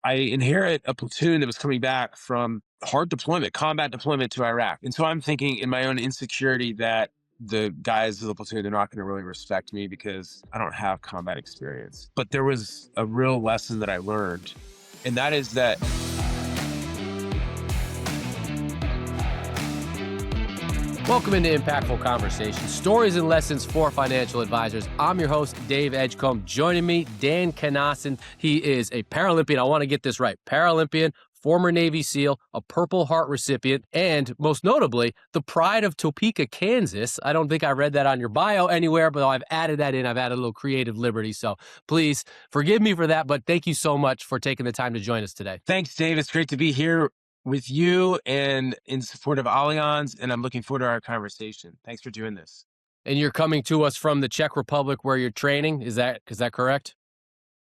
I inherit a platoon that was coming back from hard deployment, combat deployment to Iraq. And so I'm thinking in my own insecurity that the guys of the platoon are not going to really respect me because I don't have combat experience. But there was a real lesson that I learned, and that is that Welcome into Impactful Conversations, stories and lessons for financial advisors. I'm your host, Dave Edgecombe. Joining me, Dan Cnossen. He is a Paralympian. I want to get this right. Paralympian, former Navy SEAL, a Purple Heart recipient, and most notably, the pride of Topeka, Kansas. I don't think I read that on your bio anywhere, but I've added that in. I've added a little creative liberty. So please forgive me for that, but thank you so much for taking the time to join us today. thanks, Dave. It's great to be here with you and in support of Allianz, and I'm looking forward to our conversation. Thanks for doing this. And you're coming to us from the Czech Republic where you're training. Is that correct?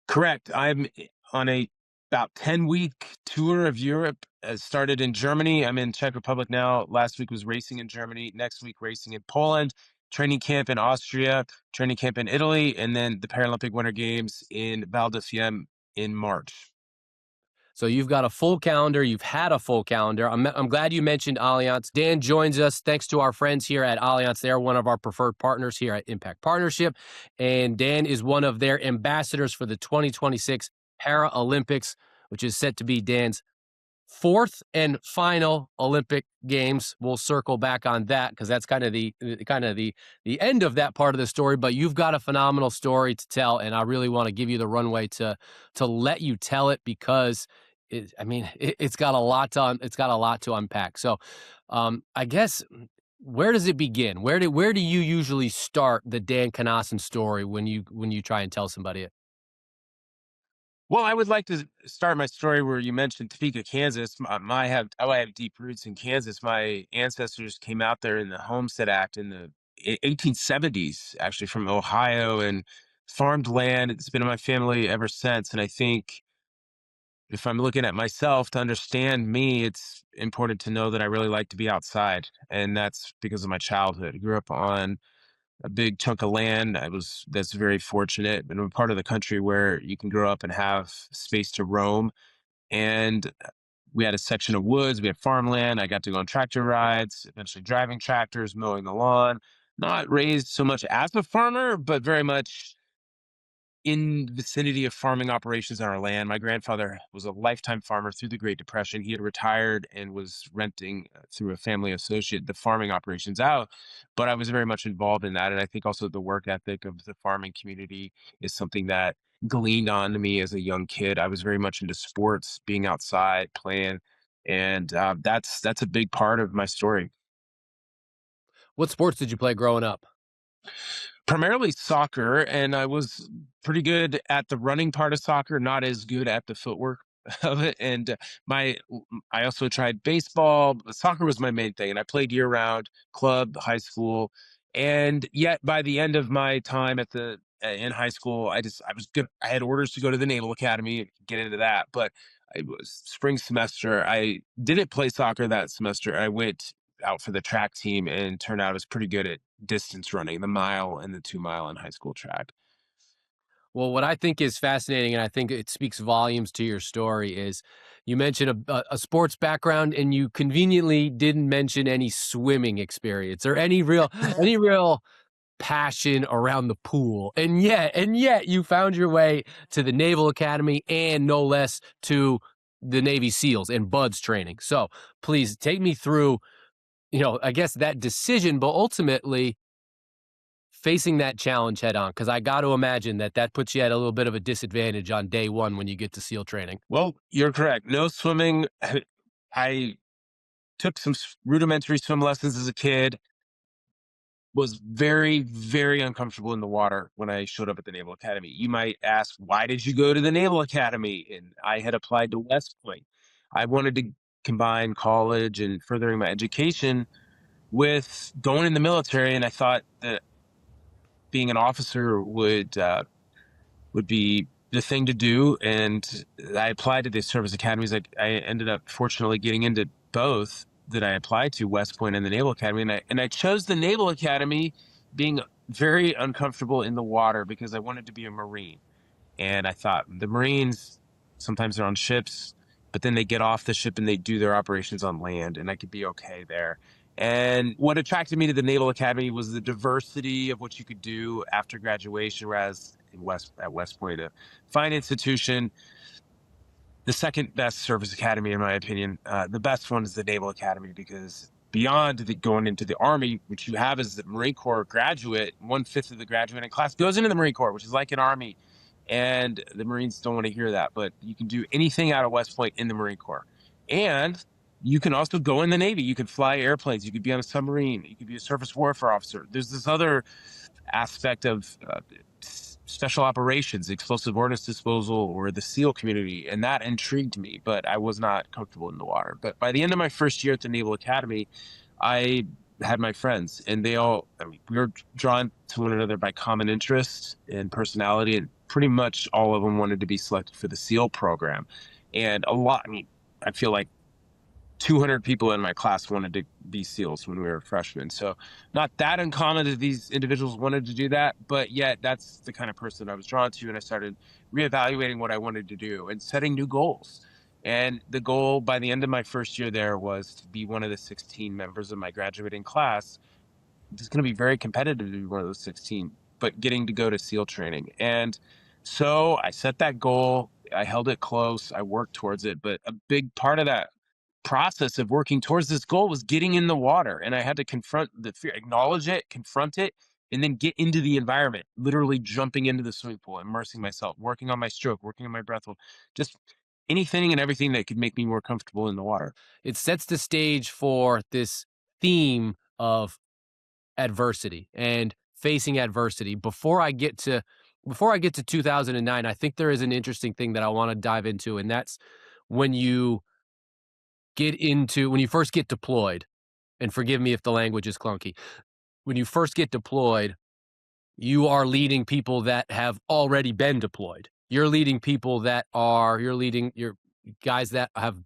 Correct. I'm on a about 10-week tour of Europe. Started in Germany. I'm in Czech Republic now. Last week was racing in Germany. Next week, racing in Poland. Training camp in Austria. Training camp in Italy. And then the Paralympic Winter Games in Val di Fiemme in March. So you've got a full calendar. You've had a full calendar. I'm glad you mentioned Allianz. Dan joins us thanks to our friends here at Allianz. They're one of our preferred partners here at Impact Partnership. And Dan is one of their ambassadors for the 2026 Paralympics, which is set to be Dan's fourth and final Olympic Games. We'll circle back on that because that's kind of the end of that part of the story. But you've got a phenomenal story to tell, and I really want to give you the runway to let you tell it because it's got a lot to unpack. So, I guess where does it begin? Where do you usually start the Dan Cnossen story when you try and tell somebody it? Well, I would like to start my story where you mentioned Topeka, Kansas. I have deep roots in Kansas. My ancestors came out there in the Homestead Act in the 1870s, actually from Ohio, and farmed land. It's been in my family ever since. And I think if I'm looking at myself to understand me, it's important to know that I really like to be outside. And that's because of my childhood. I grew up on a big chunk of land. That's very fortunate. And I'm a part of the country where you can grow up and have space to roam. And we had a section of woods, we had farmland. I got to go on tractor rides, eventually driving tractors, mowing the lawn. Not raised so much as a farmer, but very much in vicinity of farming operations on our land. My grandfather was a lifetime farmer through the Great Depression. He had retired and was renting through a family associate the farming operations out, but I was very much involved in that. And I think also the work ethic of the farming community is something that gleaned on to me as a young kid. I was very much into sports, being outside, playing, and that's a big part of my story. What sports did you play growing up? Primarily soccer, and I was pretty good at the running part of soccer, not as good at the footwork of it. And my I also tried baseball. But soccer was my main thing, and I played year round, club, high school. And yet by the end of my time at the in high school, I was good. I had orders to go to the Naval Academy, get into that. But it was spring semester. I didn't play soccer that semester. I went out for the track team and turned out I was pretty good at distance running, the mile and the 2 mile in high school track. Well, what I think is fascinating, and I think it speaks volumes to your story, is you mentioned a sports background, and you conveniently didn't mention any swimming experience or any real passion around the pool. And yet you found your way to the Naval Academy and no less to the Navy SEALs and BUDS training. So please take me through, I guess that decision, but ultimately facing that challenge head on, because I got to imagine that puts you at a little bit of a disadvantage on day one when you get to SEAL training. Well, you're correct. No swimming. I took some rudimentary swim lessons as a kid, was very, very uncomfortable in the water when I showed up at the Naval Academy. You might ask, why did you go to the Naval Academy? And I had applied to West Point. I wanted to combine college and furthering my education with going in the military, and I thought that being an officer would be the thing to do. And I applied to the service academies. I ended up fortunately getting into both that I applied to, West Point and the Naval Academy. And I chose the Naval Academy, being very uncomfortable in the water because I wanted to be a Marine. And I thought the Marines Sometimes they're on ships, but then they get off the ship and they do their operations on land, and I could be okay there. And what attracted me to the Naval Academy was the diversity of what you could do after graduation, whereas at West Point, a fine institution, the second best service academy, in my opinion. The best one is the Naval Academy because beyond going into the Army, which you have as the Marine Corps graduate, 1/5 of the graduating class goes into the Marine Corps, which is like an Army. And the Marines don't want to hear that, but you can do anything out of West Point in the Marine Corps. And you can also go in the Navy. You could fly airplanes. You could be on a submarine. You could be a surface warfare officer. There's this other aspect of special operations, explosive ordnance disposal, or the SEAL community, and that intrigued me. But I was not comfortable in the water. But by the end of my first year at the Naval Academy, I had my friends, and they all, I mean, we were drawn to one another by common interest and personality, and pretty much all of them wanted to be selected for the SEAL program. And a lot, I mean, I feel like 200 people in my class wanted to be SEALs when we were freshmen. So not that uncommon that these individuals wanted to do that, but yet that's the kind of person I was drawn to. And I started reevaluating what I wanted to do and setting new goals. And the goal by the end of my first year there was to be one of the 16 members of my graduating class. It's going to be very competitive to be one of those 16, but getting to go to SEAL training. And so I set that goal. I held it close. I worked towards it. But a big part of that process of working towards this goal was getting in the water. And I had to confront the fear, acknowledge it, confront it, and then get into the environment, literally jumping into the swimming pool, immersing myself, working on my stroke, working on my breath, just anything and everything that could make me more comfortable in the water. It sets the stage for this theme of adversity and facing adversity. Before I get to 2009, I think there is an interesting thing that I want to dive into, and that's when you when you first get deployed. And forgive me if the language is clunky. When you first get deployed, you are leading people that have already been deployed. You're leading your guys that have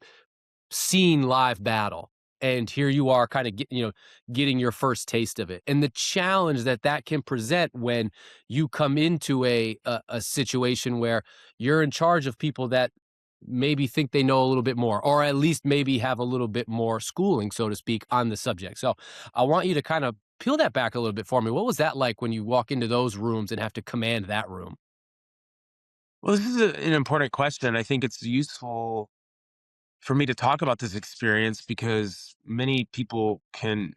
seen live battle. And here you are kind of getting your first taste of it. And the challenge that that can present when you come into a situation where you're in charge of people that maybe think they know a little bit more, or at least maybe have a little bit more schooling, so to speak, on the subject. So I want you to kind of peel that back a little bit for me. What was that like when you walk into those rooms and have to command that room? Well, this is an important question. I think it's useful for me to talk about this experience because many people can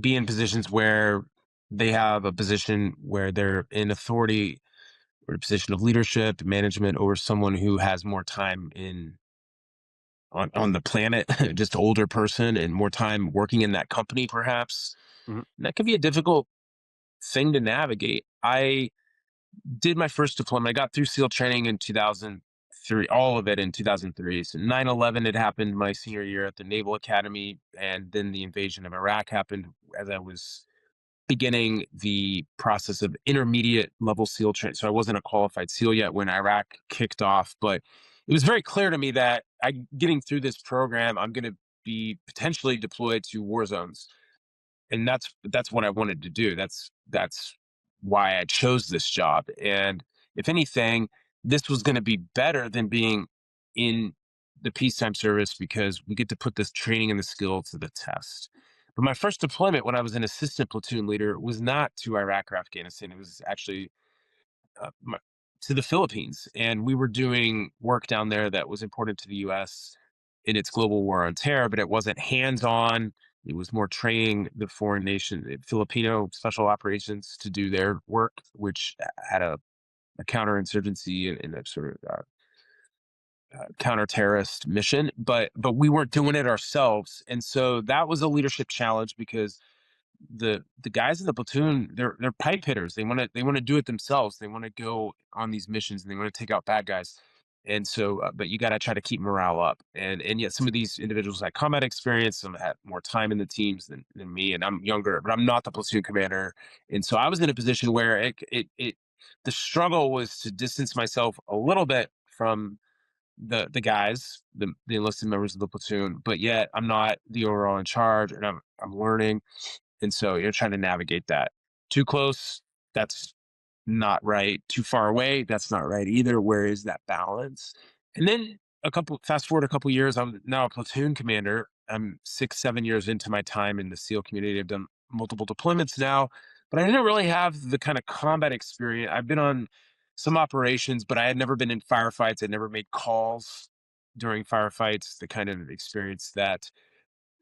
be in positions where they have a position where they're in authority or a position of leadership, management over someone who has more time on the planet, just older person and more time working in that company, perhaps. Mhm. And that can be a difficult thing to navigate. I did my first deployment. I got through SEAL training in 2003, all of it in 2003. So 9/11 had happened my senior year at the Naval Academy, and then the invasion of Iraq happened as I was beginning the process of intermediate level SEAL training. So I wasn't a qualified SEAL yet when Iraq kicked off, but it was very clear to me that getting through this program, I'm going to be potentially deployed to war zones, and that's what I wanted to do. That's why I chose this job. And if anything, this was going to be better than being in the peacetime service because we get to put this training and the skill to the test. But my first deployment when I was an assistant platoon leader was not to Iraq or Afghanistan. It was actually my, to the Philippines, and we were doing work down there that was important to the U.S. in its global war on terror, but it wasn't hands-on. It was more training the foreign nation, Filipino special operations, to do their work, which had a counterinsurgency and a sort of counter-terrorist mission. But we weren't doing it ourselves, and so that was a leadership challenge because the guys in the platoon, they're pipe hitters. They want to do it themselves. They want to go on these missions and they want to take out bad guys. And so, but you got to try to keep morale up. And yet, some of these individuals had combat experience. Some had more time in the teams than me, and I'm younger, but I'm not the platoon commander. And so, I was in a position where the struggle was to distance myself a little bit from the guys, the enlisted members of the platoon, but yet I'm not the overall in charge, and I'm learning, and so you're trying to navigate that. Too close, that's not right. Too far away, that's not right either. Where is that balance? And then fast forward a couple years, I'm now a platoon commander. I'm 6, 7 years into my time in the SEAL community. I've done multiple deployments now, but I didn't really have the kind of combat experience. I've been on some operations, but I had never been in firefights. I'd never made calls during firefights, the kind of experience that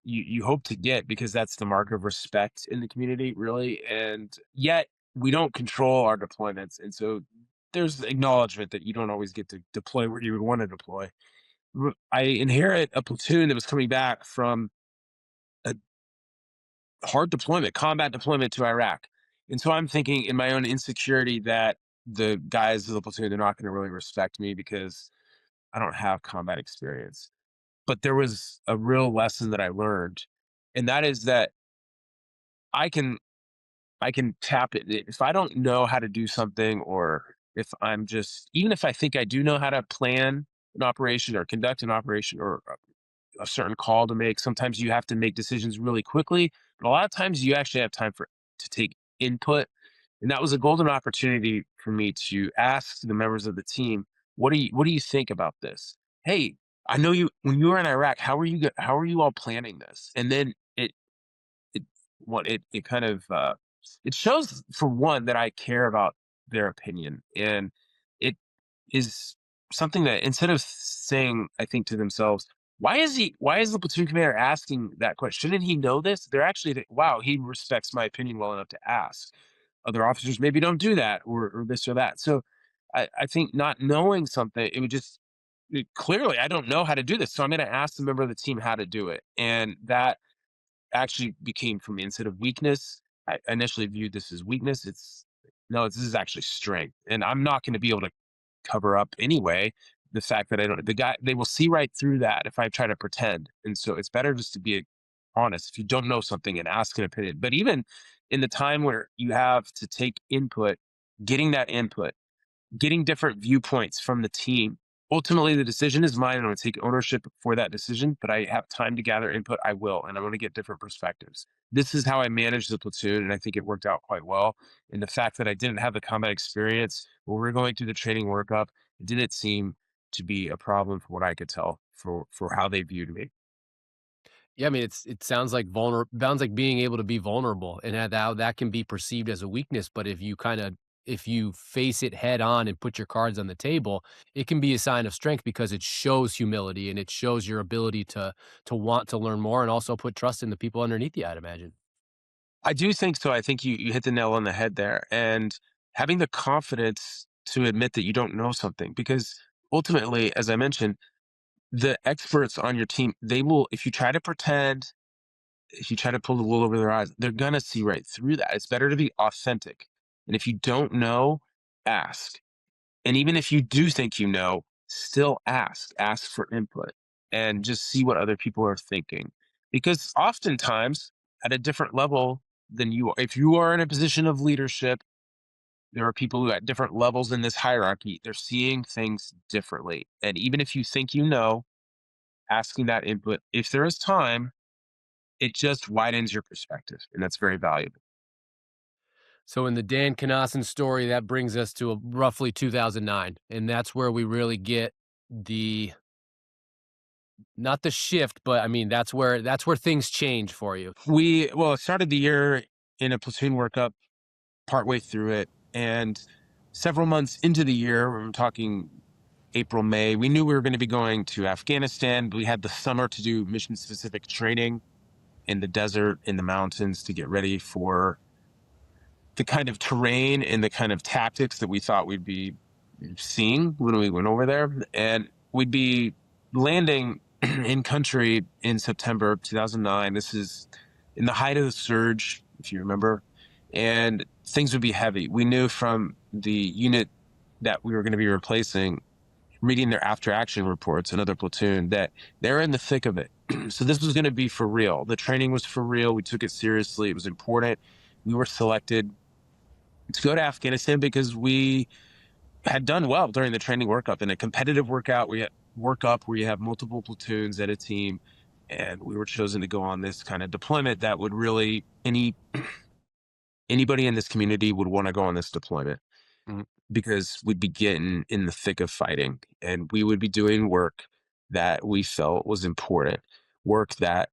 you hope to get because that's the mark of respect in the community, really. And yet we don't control our deployments. And so there's acknowledgement that you don't always get to deploy where you would want to deploy. I inherit a platoon that was coming back from a hard deployment, combat deployment to Iraq. And so I'm thinking in my own insecurity that the guys of the platoon, they're not going to really respect me because I don't have combat experience. But there was a real lesson that I learned, and that is that I can I can tap it. If I don't know how to do something, or if I'm just, even if I think I do know how to plan an operation or conduct an operation or a certain call to make, sometimes you have to make decisions really quickly. But a lot of times you actually have time to take input. And that was a golden opportunity for me to ask the members of the team, what do you think about this? Hey, I know you when you were in Iraq, how are you all planning this? And then it it kind of it shows, for one, that I care about their opinion, and it is something that, instead of saying, I think to themselves, why is the platoon commander asking that question? Shouldn't he know this? They're actually wow, he respects my opinion well enough to ask. Other officers maybe don't do that, or this or that. So I think not knowing something, it would just clearly I don't know how to do this, so I'm going to ask the member of the team how to do it, and that actually became, for me, instead of weakness, I initially viewed this as weakness. It's no, this is actually strength. And I'm not going to be able to cover up anyway the fact that I don't, the guy, they will see right through that if I try to pretend. And so it's better just to be honest if you don't know something and ask an opinion. But even in the time where you have to take input, getting that input, getting different viewpoints from the team. Ultimately, the decision is mine. I'm going to take ownership for that decision, but I have time to gather input. I will, and I'm going to get different perspectives. This is how I managed the platoon, and I think it worked out quite well. And the fact that I didn't have the combat experience when we were going through the training workup, it didn't seem to be a problem, from what I could tell, for how they viewed me. Yeah, I mean, it sounds like being able to be vulnerable and how that can be perceived as a weakness, but if you face it head on and put your cards on the table, it can be a sign of strength because it shows humility and it shows your ability to want to learn more and also put trust in the people underneath you, I'd imagine. I do think so. I think you hit the nail on the head there, and having the confidence to admit that you don't know something, because ultimately, as I mentioned, the experts on your team, they will, if you try to pretend, if you try to pull the wool over their eyes, they're gonna see right through that. It's better to be authentic. And if you don't know, ask. And even if you do think you know, still ask. Ask for input and just see what other people are thinking. Because oftentimes, at a different level than you are, if you are in a position of leadership, there are people who, at different levels in this hierarchy, they're seeing things differently. And even if you think you know, asking that input, if there is time, it just widens your perspective, and that's very valuable. So in the Dan Cnossen story, that brings us to roughly 2009, and that's where we really get the not the shift, but I mean, that's where things change for you. I started the year in a platoon workup, partway through it, and several months into the year, I'm talking April, May, we knew we were going to be going to Afghanistan. We had the summer to do mission specific training in the desert, in the mountains, to get ready for the kind of terrain and the kind of tactics that we thought we'd be seeing when we went over there. And we'd be landing in country in September of 2009. This is in the height of the surge, if you remember, and things would be heavy. We knew from the unit that we were going to be replacing, reading their after action reports, another platoon, that they're in the thick of it. So this was going to be for real. The training was for real. We took it seriously. It was important. We were selected to go to Afghanistan because we had done well during the training workup. In a competitive workout, we had workup where you have multiple platoons at a team, and we were chosen to go on this kind of deployment that would really, anybody in this community would want to go on this deployment. Mhm. because we'd be getting in the thick of fighting, and we would be doing work that we felt was important, work that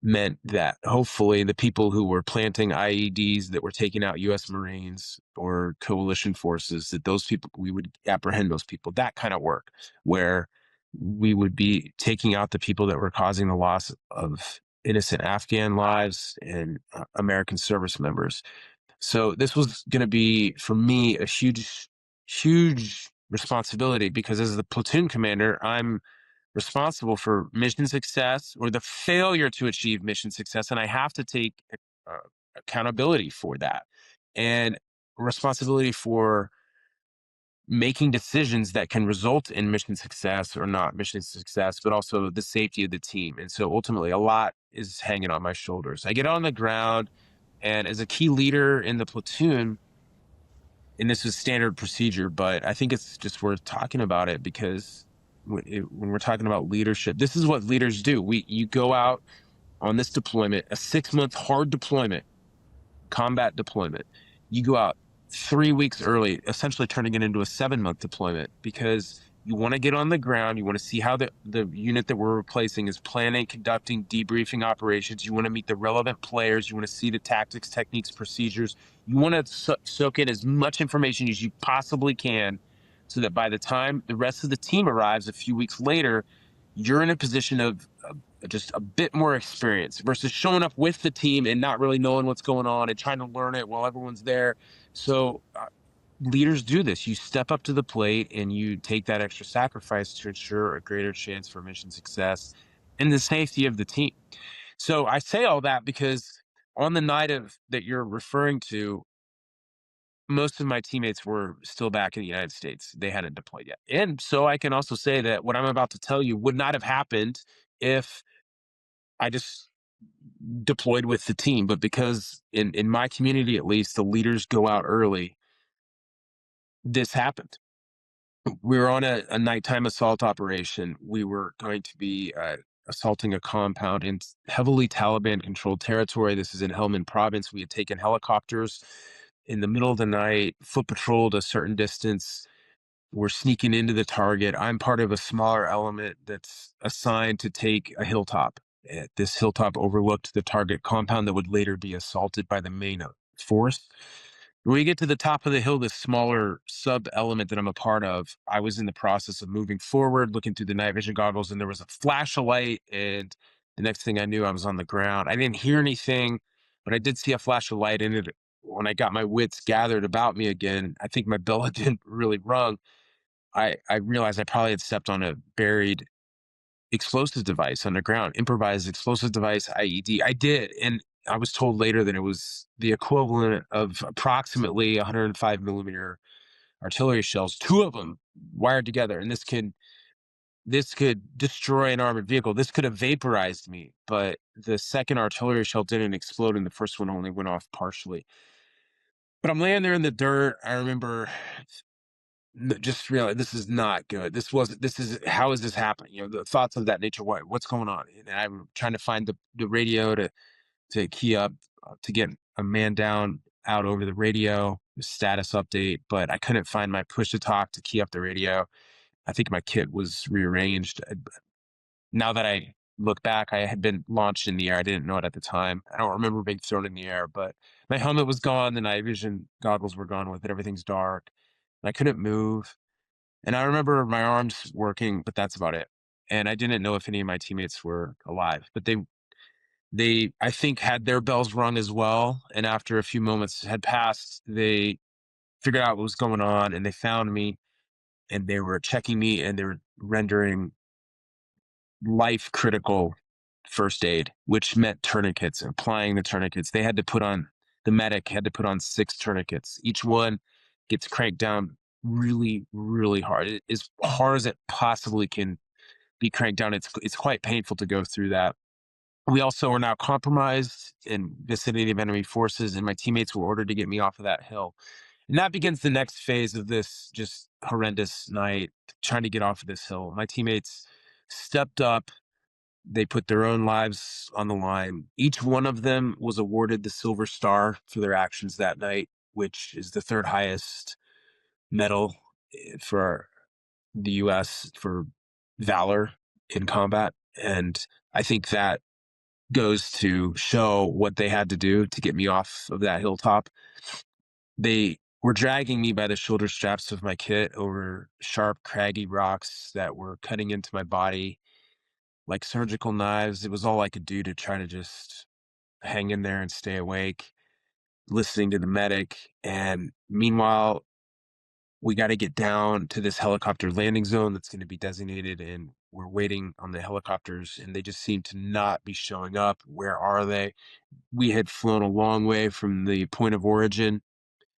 meant that hopefully the people who were planting IEDs that were taking out US Marines or coalition forces, that those people, we would apprehend those people, that kind of work where we would be taking out the people that were causing the loss of innocent Afghan lives and American service members. So this was going to be for me a huge responsibility, because as the platoon commander, I'm responsible for mission success or the failure to achieve mission success. And I have to take uh, accountability for that, and responsibility for making decisions that can result in mission success or not mission success, but also the safety of the team. And so ultimately, a lot is hanging on my shoulders. I get on the ground, and as a key leader in the platoon, and this is standard procedure, but I think it's just worth talking about it, because when we're talking about leadership, this is what leaders do. You go out on this deployment, a 6-month hard deployment, combat deployment. You go out 3 weeks early, essentially turning it into a 7-month deployment, because you want to get on the ground. You want to see how the unit that we're replacing is planning, conducting, debriefing operations. You want to meet the relevant players. You want to see the tactics, techniques, procedures. You want to soak in as much information as you possibly can, so that by the time the rest of the team arrives a few weeks later, you're in a position of just a bit more experience, versus showing up with the team and not really knowing what's going on and trying to learn it while everyone's there. So leaders do this. You step up to the plate and you take that extra sacrifice to ensure a greater chance for mission success and the safety of the team. So I say all that because on the night of that you're referring to, most of my teammates were still back in the United States. They hadn't deployed yet. And so I can also say that what I'm about to tell you would not have happened if I just deployed with the team. But because in my community, at least, the leaders go out early, this happened. We were on a nighttime assault operation. We were going to be assaulting a compound in heavily Taliban controlled territory. This is in Helmand province. We had taken helicopters in the middle of the night, foot patrolled a certain distance. We're sneaking into the target. I'm part of a smaller element that's assigned to take a hilltop. This hilltop overlooked the target compound that would later be assaulted by the main force. When we get to the top of the hill, this smaller sub element that I'm a part of, I was in the process of moving forward, looking through the night vision goggles, and there was a flash of light. And the next thing I knew, I was on the ground. I didn't hear anything, but I did see a flash of light in it. When I got my wits gathered about me again, I think my bell had didn't really rung. I realized I probably had stepped on a buried explosive device underground, improvised explosive device, IED. I did. And I was told later that it was the equivalent of approximately 105 millimeter artillery shells, two of them wired together. And this could destroy an armored vehicle. This could have vaporized me, but the second artillery shell didn't explode and the first one only went off partially. But I'm laying there in the dirt. I remember just realize this is not good. This is, how is this happening? The thoughts of that nature. What's going on? And I'm trying to find the radio to key up, to get a man down out over the radio, the status update, but I couldn't find my push to talk to key up the radio. I think my kit was rearranged. Now that I look back, I had been launched in the air. I didn't know it at the time. I don't remember being thrown in the air, but my helmet was gone. The night vision goggles were gone with it. Everything's dark. I couldn't move. And I remember my arms working, but that's about it. And I didn't know if any of my teammates were alive, but they I think had their bells rung as well. And after a few moments had passed, they figured out what was going on and they found me, and they were checking me and they were rendering life critical first aid, which meant tourniquets, applying the tourniquets. The medic had to put on 6 tourniquets. Each one gets cranked down really, really hard. As hard as it possibly can be cranked down. It's quite painful to go through that. We also were now compromised in vicinity of enemy forces, and my teammates were ordered to get me off of that hill. And that begins the next phase of this just horrendous night, trying to get off of this hill. My teammates stepped up. They put their own lives on the line. Each one of them was awarded the Silver Star for their actions that night, which is the third highest medal for the U.S. for valor in combat. And I think that goes to show what they had to do to get me off of that hilltop. They were dragging me by the shoulder straps of my kit over sharp, craggy rocks that were cutting into my body like surgical knives. It was all I could do to try to just hang in there and stay awake, listening to the medic. And meanwhile, we got to get down to this helicopter landing zone that's going to be designated. And we're waiting on the helicopters, and they just seem to not be showing up. Where are they? We had flown a long way from the point of origin.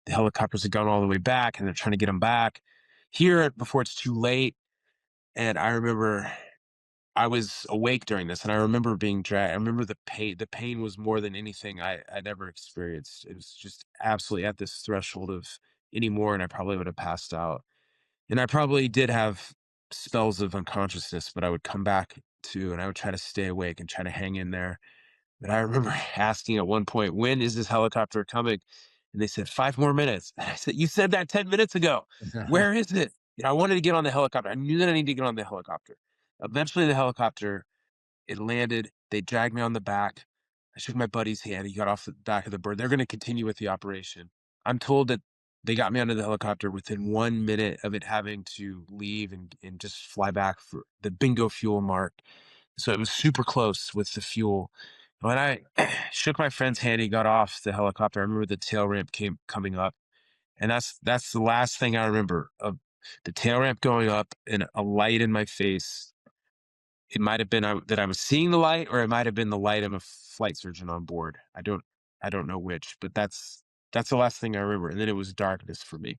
The helicopters had gone all the way back, and they're trying to get them back here before it's too late. And I remember I was awake during this, and I remember being dragged. I remember the pain. The pain was more than anything I'd ever experienced. It was just absolutely at this threshold of anymore, and I probably would have passed out. And I probably did have spells of unconsciousness, but I would come back to, and I would try to stay awake and try to hang in there. But I remember asking at one point, "When is this helicopter coming?" And they said, "5 more minutes." And I said, "You said that 10 minutes ago. Where is it?" I wanted to get on the helicopter. I knew that I needed to get on the helicopter. Eventually, the helicopter, it landed. They dragged me on the back. I shook my buddy's hand. He got off the back of the bird. They're going to continue with the operation. I'm told that they got me onto the helicopter within 1 minute of it having to leave and just fly back for the bingo fuel mark. So it was super close with the fuel. When I shook my friend's hand, he got off the helicopter. I remember the tail ramp coming up, and that's the last thing I remember of the tail ramp going up and a light in my face. It might have been that I was seeing the light, or it might have been the light of a flight surgeon on board. I don't know which, but that's the last thing I remember. And then it was darkness for me.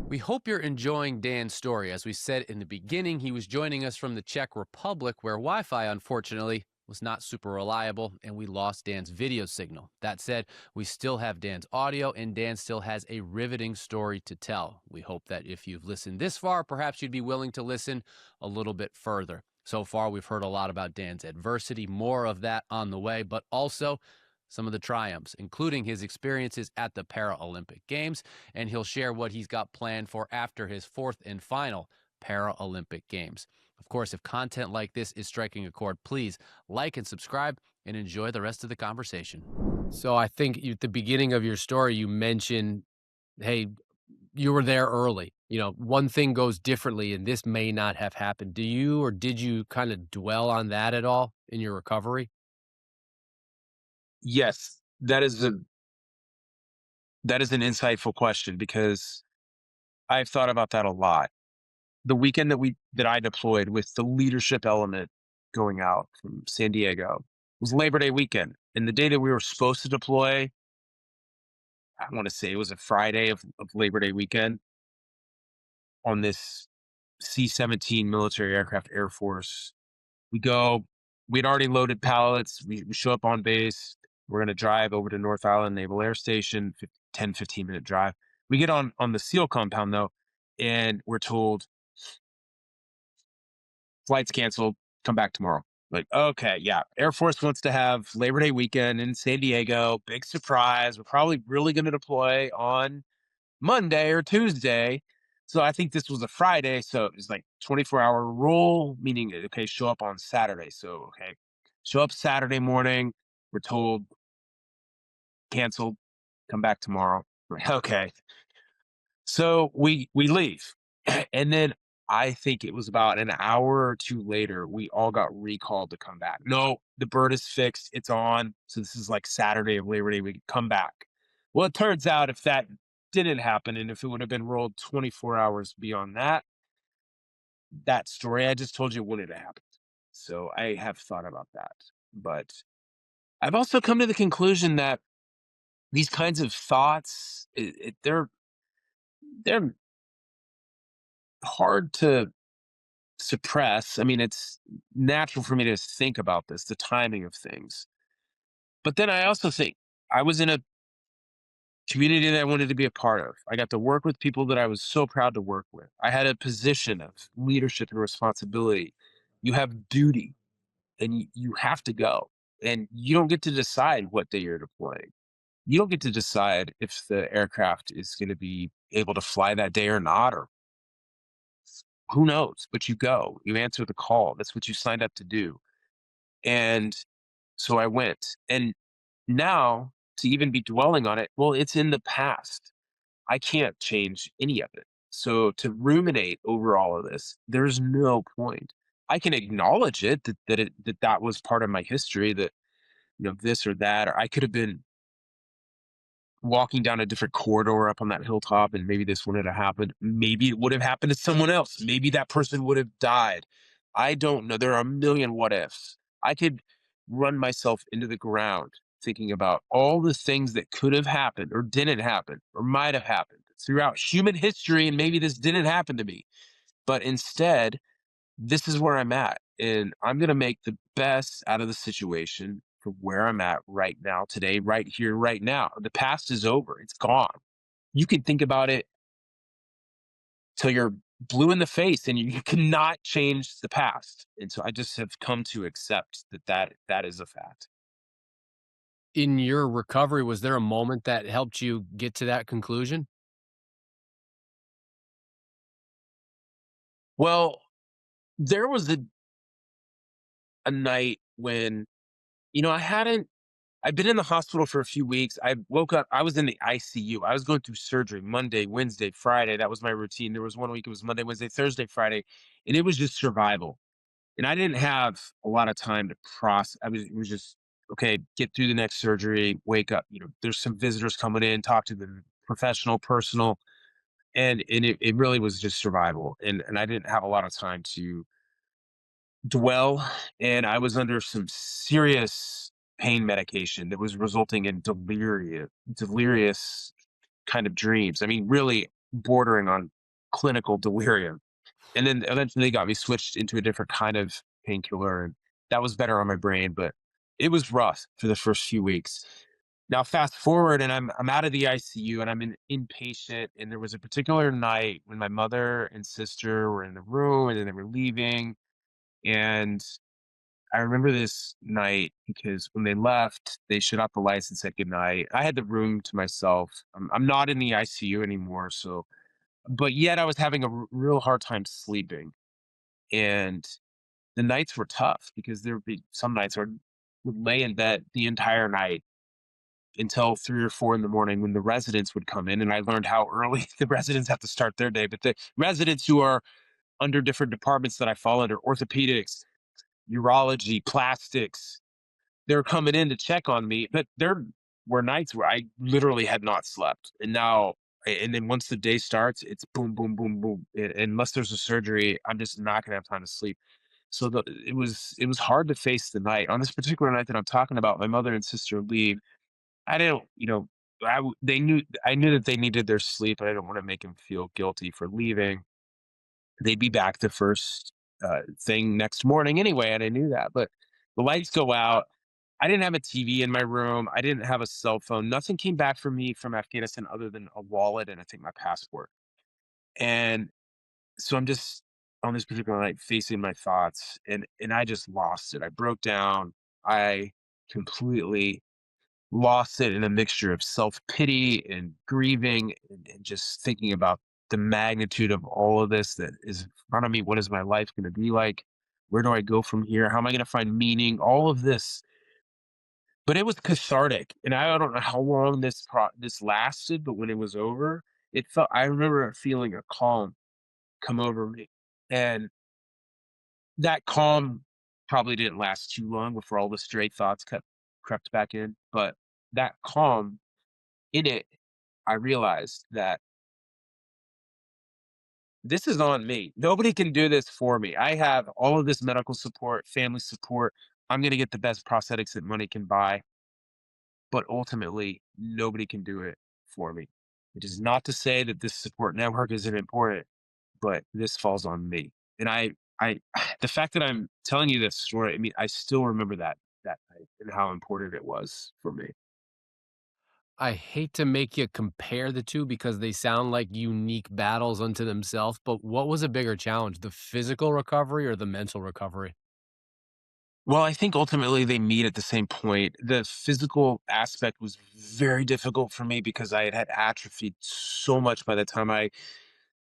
We hope you're enjoying Dan's story. As we said in the beginning, he was joining us from the Czech Republic, where Wi Fi, unfortunately, was not super reliable, and we lost Dan's video signal. That said, we still have Dan's audio, and Dan still has a riveting story to tell. We hope that if you've listened this far, perhaps you'd be willing to listen a little bit further. So far, we've heard a lot about Dan's adversity, more of that on the way, but also some of the triumphs, including his experiences at the Paralympic Games, and he'll share what he's got planned for after his fourth and final Paralympic Games. Of course, if content like this is striking a chord, please like and subscribe and enjoy the rest of the conversation. So I think at the beginning of your story, you mentioned, hey, you were there early. One thing goes differently and this may not have happened. Do you, or did you kind of dwell on that at all in your recovery? Yes, that is an insightful question because I've thought about that a lot. The weekend that I deployed with the leadership element going out from San Diego was Labor Day weekend. And the day that we were supposed to deploy, I want to say it was a Friday of Labor Day weekend on this C-17 military aircraft Air Force. We go, we'd already loaded pallets. We show up on base. We're going to drive over to North Island Naval Air Station, 10, 15-minute drive. We get on the SEAL compound, though, and we're told, flight's canceled, come back tomorrow. Like, okay, yeah. Air Force wants to have Labor Day weekend in San Diego. Big surprise. We're probably really going to deploy on Monday or Tuesday. So I think this was a Friday. So it was like 24-hour rule, meaning, okay, show up on Saturday. So, okay, show up Saturday morning. We're told canceled, come back tomorrow. Okay. So we leave. And then I think it was about an hour or two later, we all got recalled to come back. No, the bird is fixed. It's on. So this is like Saturday of Labor Day. We could come back. Well, it turns out if that didn't happen and if it would have been rolled 24 hours beyond that, that story I just told you wouldn't have happened. So I have thought about that. But I've also come to the conclusion that these kinds of thoughts, they're hard to suppress. I mean, it's natural for me to think about this, the timing of things. But then I also think I was in a community that I wanted to be a part of. I got to work with people that I was so proud to work with. I had a position of leadership and responsibility. You have duty and you have to go. And you don't get to decide what day you're deploying. You don't get to decide if the aircraft is going to be able to fly that day or not, or who knows, but you go, you answer the call. That's what you signed up to do. And so I went. And now to even be dwelling on it, well, it's in the past. I can't change any of it. So to ruminate over all of this, there's no point. I can acknowledge it that was part of my history, that this or that, or I could have been walking down a different corridor up on that hilltop, and maybe this wouldn't have happened. Maybe it would have happened to someone else. Maybe that person would have died. I don't know. There are a million what ifs. I could run myself into the ground thinking about all the things that could have happened or didn't happen or might have happened throughout human history, and maybe this didn't happen to me. But instead, this is where I'm at, and I'm going to make the best out of the situation for where I'm at right now, today, right here, right now. The past is over, it's gone. You can think about it till you're blue in the face, and you cannot change the past. And so I just have come to accept that is a fact. In your recovery, was there a moment that helped you get to that conclusion? Well, there was a night when, I hadn't I've been in the hospital for a few weeks. I woke up, I was in the ICU. I was going through surgery Monday, Wednesday, Friday. That was my routine. There was one week it was Monday, Wednesday, Thursday, Friday, and it was just survival. And I didn't have a lot of time to process. It was just, okay, get through the next surgery, wake up. There's some visitors coming in, talk to them, professional, personal. And it really was just survival. And I didn't have a lot of time to dwell, and I was under some serious pain medication that was resulting in delirious kind of dreams. I mean, really bordering on clinical delirium. And then eventually they got me switched into a different kind of painkiller, and that was better on my brain, but it was rough for the first few weeks. Now fast forward, and I'm out of the ICU, and I'm in inpatient, and there was a particular night when my mother and sister were in the room, and then they were leaving, and I remember this night because when they left, they shut out the lights and said goodnight. I had the room to myself. I'm not in the ICU anymore, so but yet I was having a real hard time sleeping, and the nights were tough because there would be some nights where I would lay in bed the entire night until 3 or 4 in the morning when the residents would come in, and I learned how early the residents have to start their day. But the residents who are under different departments that I fall under, orthopedics, urology, plastics, they were coming in to check on me, but there were nights where I literally had not slept. And then once the day starts, it's boom, boom, boom, boom. Unless there's a surgery, I'm just not gonna have time to sleep. So it was hard to face the night. On this particular night that I'm talking about, my mother and sister leave. I didn't, I knew that they needed their sleep, but I didn't want to make them feel guilty for leaving. They'd be back the first thing next morning anyway, and I knew that. But the lights go out. I didn't have a TV in my room. I didn't have a cell phone. Nothing came back for me from Afghanistan other than a wallet and I think my passport. And so I'm just on this particular night facing my thoughts, and I just lost it. I broke down. I completely lost it in a mixture of self-pity and grieving, and just thinking about the magnitude of all of this that is in front of me. What is my life going to be like? Where do I go from here? How am I going to find meaning? All of this, but it was cathartic, and I don't know how long this lasted, but when it was over, I remember feeling a calm come over me, and that calm probably didn't last too long before all the stray thoughts crept back in, but that calm, in it, I realized that this is on me. Nobody can do this for me. I have all of this medical support, family support. I'm gonna get the best prosthetics that money can buy. But ultimately, nobody can do it for me. It is not to say that this support network isn't important, but this falls on me. And I, the fact that I'm telling you this story, I mean, I still remember that night and how important it was for me. I hate to make you compare the 2 because they sound like unique battles unto themselves, but what was a bigger challenge, the physical recovery or the mental recovery? Well, I think ultimately they meet at the same point. The physical aspect was very difficult for me because I had atrophied so much by the time I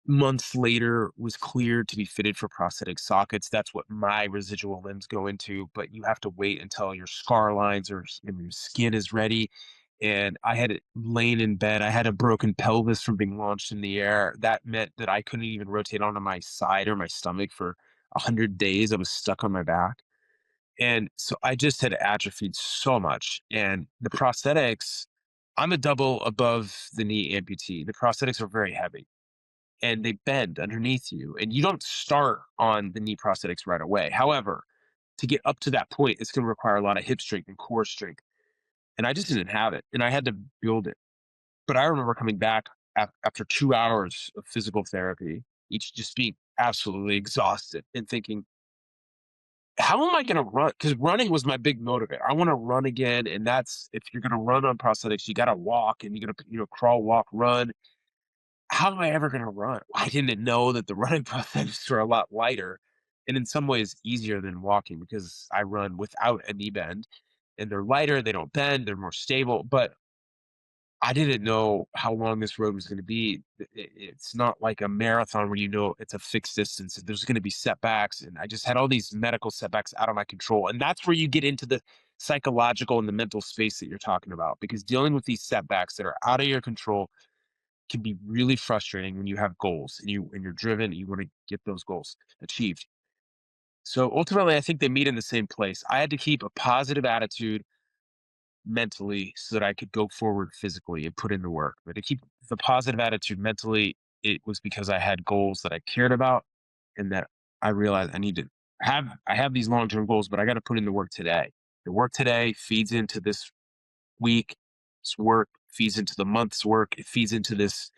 months later was cleared to be fitted for prosthetic sockets. That's what my residual limbs go into, but you have to wait until your scar lines and your skin is ready. And I had lain in bed. I had a broken pelvis from being launched in the air. That meant that I couldn't even rotate onto my side or my stomach for 100 days. I was stuck on my back. And so I just had atrophied so much. And the prosthetics, I'm a double above the knee amputee. The prosthetics are very heavy and they bend underneath you. And you don't start on the knee prosthetics right away. However, to get up to that point, it's going to require a lot of hip strength and core strength. And I just didn't have it. And I had to build it. But I remember coming back after 2 hours of physical therapy, each just being absolutely exhausted and thinking, how am I going to run? Because running was my big motivator. I want to run again. And that's if you're going to run on prosthetics, you got to walk and you're going to, crawl, walk, run. How am I ever gonna run? I didn't know that the running prosthetics were a lot lighter and in some ways easier than walking because I run without a knee bend and they're lighter, they don't bend, they're more stable, but I didn't know how long this road was gonna be. It's not like a marathon where it's a fixed distance. There's gonna be setbacks, and I just had all these medical setbacks out of my control, and that's where you get into the psychological and the mental space that you're talking about because dealing with these setbacks that are out of your control can be really frustrating when you have goals and you're driven and you want to get those goals achieved. So ultimately, I think they meet in the same place. I had to keep a positive attitude mentally so that I could go forward physically and put in the work. But to keep the positive attitude mentally, it was because I had goals that I cared about and that I realized I need to I have these long-term goals, but I got to put in the work today. The work today feeds into this week's work, feeds into the month's work, it feeds into this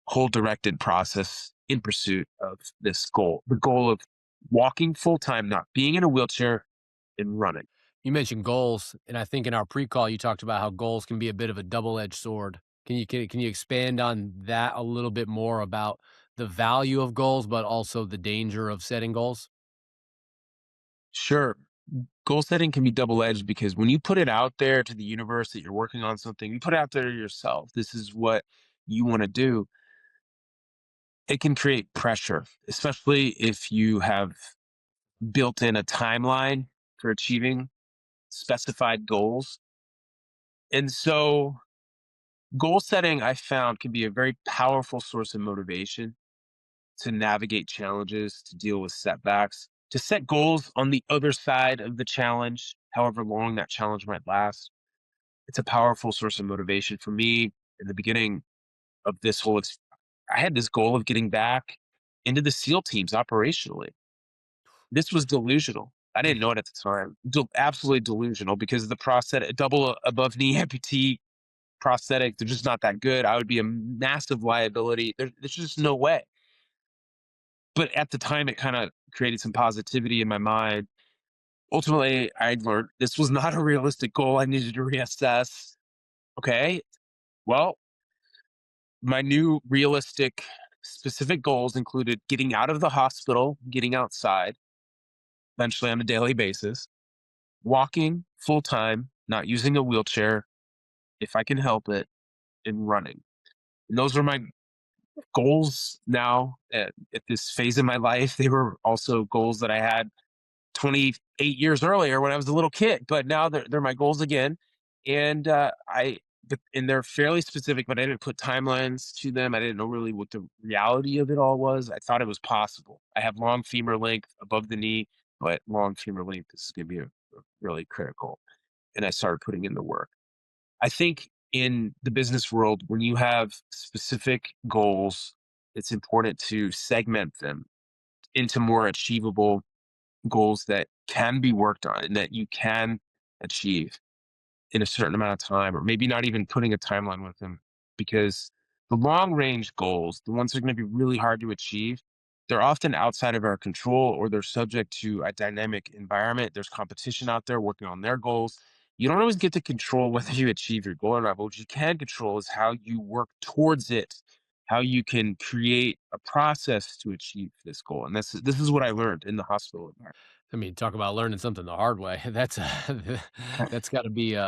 whole directed process in pursuit of this goal, the goal of walking full time, not being in a wheelchair and running. You mentioned goals, and I think in our pre-call you talked about how goals can be a bit of a double-edged sword. Can you expand on that a little bit more about the value of goals, but also the danger of setting goals? Sure. Goal setting can be double edged because when you put it out there to the universe that you're working on something, you put it out there to yourself. This is what you want to do. It can create pressure, especially if you have built in a timeline for achieving specified goals. And so goal setting, I found, can be a very powerful source of motivation to navigate challenges, to deal with setbacks, to set goals on the other side of the challenge, however long that challenge might last. It's a powerful source of motivation for me in the beginning of this whole. I had this goal of getting back into the SEAL teams operationally. This was delusional. I didn't know it at the time. Absolutely delusional because the prosthetic double above knee amputee prosthetic, they're just not that good. I would be a massive liability. There's just no way. But at the time, it kind of created some positivity in my mind. Ultimately, I learned this was not a realistic goal. I needed to reassess. Okay, well, my new realistic, specific goals included getting out of the hospital, getting outside, eventually on a daily basis, walking full time, not using a wheelchair if I can help it, and running. And those were my goals now at this phase in my life. They were also goals that I had 28 years earlier when I was a little kid, but now they're my goals again. And and they're fairly specific, but I didn't put timelines to them. I didn't know really what the reality of it all was. I thought it was possible. I have long femur length above the knee, but long femur length is going to be really critical. And I started putting in the work. I think in the business world, when you have specific goals, it's important to segment them into more achievable goals that can be worked on and that you can achieve in a certain amount of time, or maybe not even putting a timeline with them. Because the long range goals, the ones that are going to be really hard to achieve, they're often outside of our control or they're subject to a dynamic environment. There's competition out there working on their goals. You don't always get to control whether you achieve your goal or not, but what you can control is how you work towards it, how you can create a process to achieve this goal. And this is what I learned in the hospital environment. I mean, talk about learning something the hard way. That's gotta be,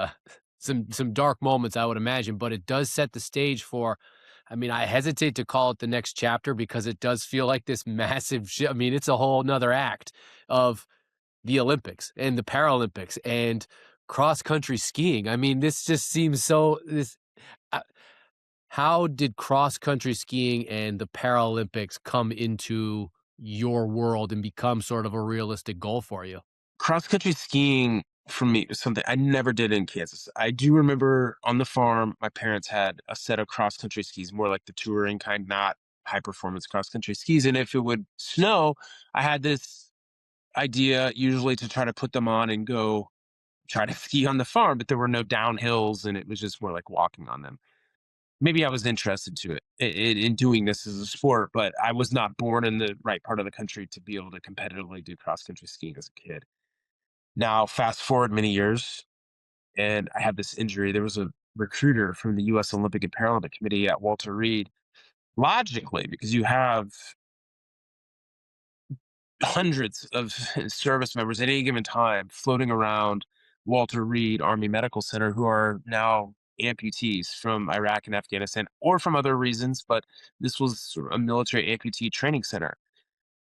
some dark moments, I would imagine, but it does set the stage for I mean, I hesitate to call it the next chapter because it does feel like this massive I mean, it's a whole 'nother act of the Olympics and the Paralympics and cross country skiing. I mean, this just seems so this uh, how did cross country skiing and the Paralympics come into your world and become sort of a realistic goal for you? Cross country skiing for me is something I never did in Kansas. I do remember on the farm, my parents had a set of cross country skis, more like the touring kind, not high performance cross country skis. And if it would snow, I had this idea usually to try to put them on and go try to ski on the farm, but there were no downhills and it was just more like walking on them. Maybe I was interested to it in doing this as a sport, but I was not born in the right part of the country to be able to competitively do cross country skiing as a kid. Now, fast forward many years, and I have this injury. There was a recruiter from the US Olympic and Paralympic Committee at Walter Reed. Logically, because you have hundreds of service members at any given time floating around Walter Reed Army Medical Center who are now amputees from Iraq and Afghanistan or from other reasons, but this was sort of a military amputee training center.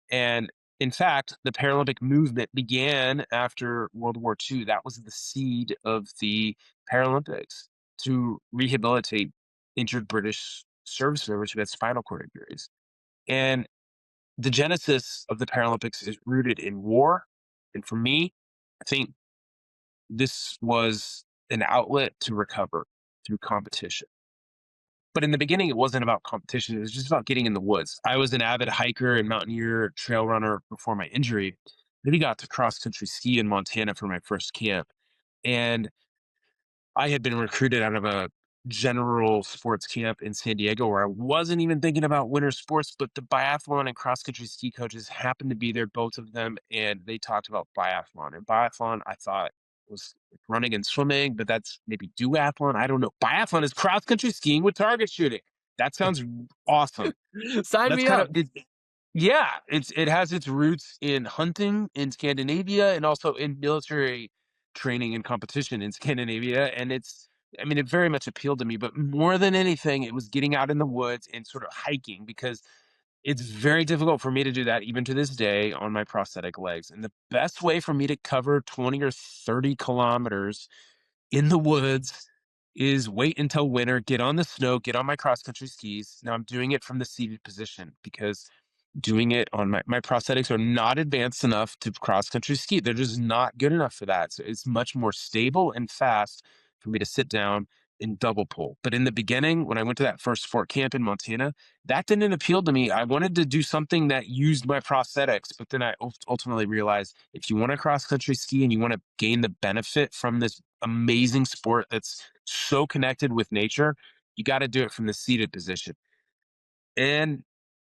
And in fact, the Paralympic movement began after World War II. That was the seed of the Paralympics to rehabilitate injured British service members who had spinal cord injuries. And the genesis of the Paralympics is rooted in war. And for me, I think this was an outlet to recover through competition. But in the beginning, it wasn't about competition. It was just about getting in the woods. I was an avid hiker and mountaineer, trail runner before my injury. Then we got to cross country ski in Montana for my first camp. And I had been recruited out of a general sports camp in San Diego where I wasn't even thinking about winter sports, but the biathlon and cross country ski coaches happened to be there, both of them, and they talked about biathlon. And biathlon, I thought was like running and swimming, but that's maybe duathlon. I don't know. Biathlon is cross country skiing with target shooting. That sounds awesome. Sign That's me kind of up. it. Yeah, it has its roots in hunting in Scandinavia and also in military training and competition in Scandinavia, and it's I mean, it very much appealed to me, but more than anything, it was getting out in the woods and sort of hiking because it's very difficult for me to do that even to this day on my prosthetic legs. And the best way for me to cover 20 or 30 kilometers in the woods is wait until winter, get on the snow, get on my cross country skis. Now I'm doing it from the seated position because doing it on my prosthetics are not advanced enough to cross country ski. They're just not good enough for that. So it's much more stable and fast for me to sit down and double pull. But in the beginning, when I went to that first sport camp in Montana, that didn't appeal to me. I wanted to do something that used my prosthetics, but then I ultimately realized if you want to cross country ski and you want to gain the benefit from this amazing sport that's so connected with nature, you got to do it from the seated position. And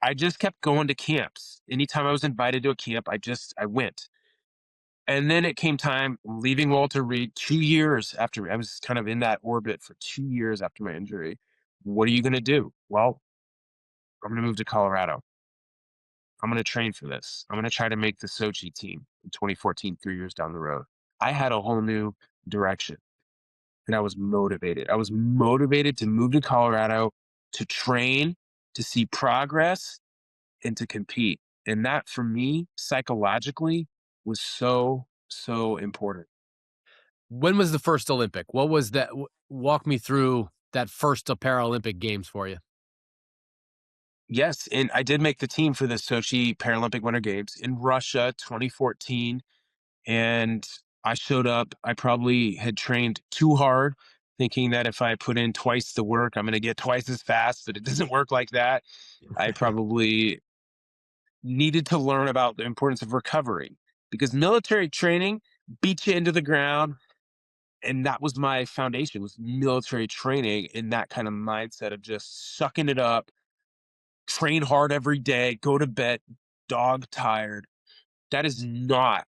I just kept going to camps. Anytime I was invited to a camp, I went. And then it came time leaving Walter Reed 2 years after I was kind of in that orbit for 2 years after my injury. What are you gonna do? Well, I'm gonna move to Colorado. I'm gonna train for this. I'm gonna try to make the Sochi team in 2014, 3 years down the road. I had a whole new direction and I was motivated. I was motivated to move to Colorado to train, to see progress, and to compete. And that for me, psychologically, was so, so important. When was the first Olympic? What was that walk me through that first, Paralympic Games for you. Yes, and I did make the team for the Sochi Paralympic Winter Games in Russia 2014. And I showed up. I probably had trained too hard, thinking that if I put in twice the work, I'm going to get twice as fast, but it doesn't work like that. I probably needed to learn about the importance of recovery because military training beats you into the ground. And that was my foundation was military training in that kind of mindset of just sucking it up, train hard every day, go to bed, dog tired. That is not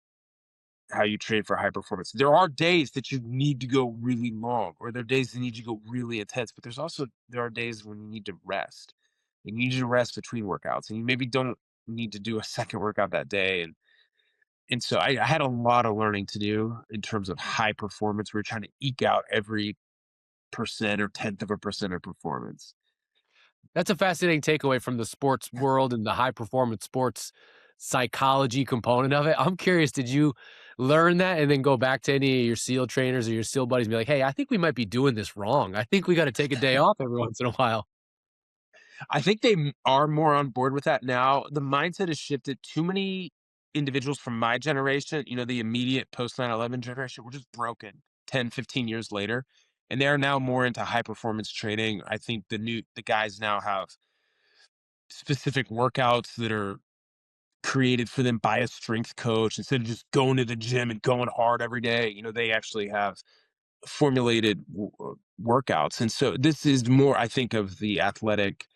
how you train for high performance. There are days that you need to go really long, or there are days that need you to go really intense, but there are days when you need to rest. You need to rest between workouts, and you maybe don't need to do a second workout that day. And so I had a lot of learning to do in terms of high performance. We are trying to eke out every percent or tenth of a percent of performance. That's a fascinating takeaway from the sports world and the high performance sports psychology component of it. I'm curious, did you learn that and then go back to any of your SEAL trainers or your SEAL buddies and be like, "Hey, I think we might be doing this wrong. I think we gotta take a day off every once in a while." I think they are more on board with that now. The mindset has shifted. Too many individuals from my generation, the immediate post 9/11 generation, were just broken 10, 15 years later. And they are now more into high performance training. I think the guys now have specific workouts that are created for them by a strength coach instead of just going to the gym and going hard every day. They actually have formulated workouts. And so this is more, I think, of the athletic